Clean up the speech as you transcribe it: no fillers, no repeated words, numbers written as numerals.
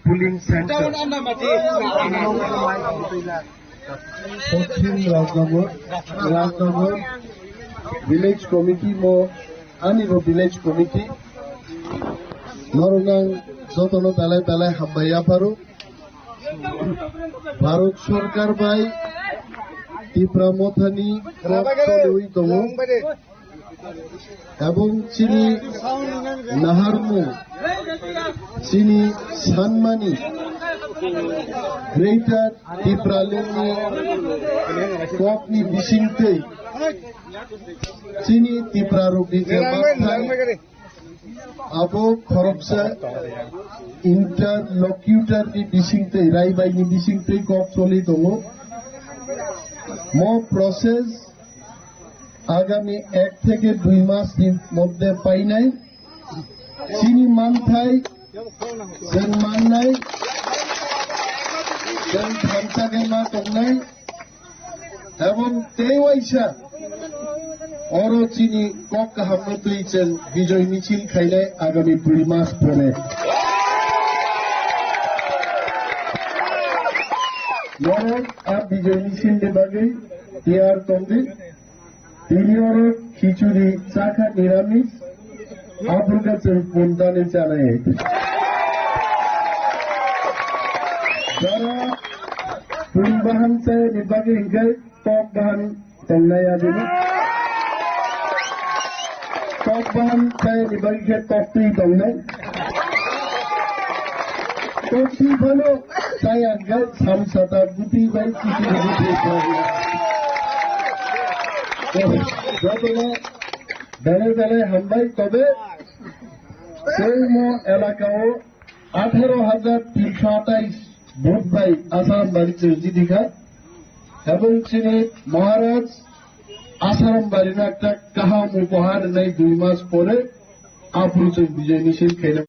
pulling centre পশ্চিম Rajnagar village committee মো আনিব village committee নরগাং যতন বেলায় বেলায় হাম্বাইয়া পারো ভারত সরকার বাই ত্রিপুরা মথানি দম এবং চিনি নাহারমু চিনি সানমানি গ্রেটার ত্রিপুরালিংনি কপনি বিসিংতে চিনি ত্রিপুরা রুগী আবো খরবসা ইন্টারলকিউটার नि बिसिंगते रायबाइनि बिसिंगते कप चलि दङ मो प्रसेस आगामी 1 থেকে 2 মাস মধ্যে পাই নাই চিনি মানথাই जों माननाय जों थामसागे मा दंनाय এবং तेवाइसा अरो चिनी कक हामनतैचेन विजय मिছিল खाइनाय आगामी 2 মাস পরে মরণ আর বিজয় মিছিলनि बागै টিয়ার তন্দি তিনি ওর খিচুড়ি চাখা নিরামিষ আপনার কাছে বন্দানে জানাই যারা পরিবহন চাই বাকি হিংসায় টক বাহন তন্নাই আদিব টক বাহন চাই বাকি টকটি তন্নাই টকটি ভালো চাই আগে সামসাটা গুটি বাই কিছু যতটা বেড়ে বেড়ে হামবাই তবে সেই এলাকাও 18,328 ভোট বাই আসারাম বাড়িতে জিদিঘা এবং চিনি মহারাজ আসারাম বাড়ির একটা কাহাম উপহার নেই 2 মাস পরে আপুর বিজয় মিছিল খেলে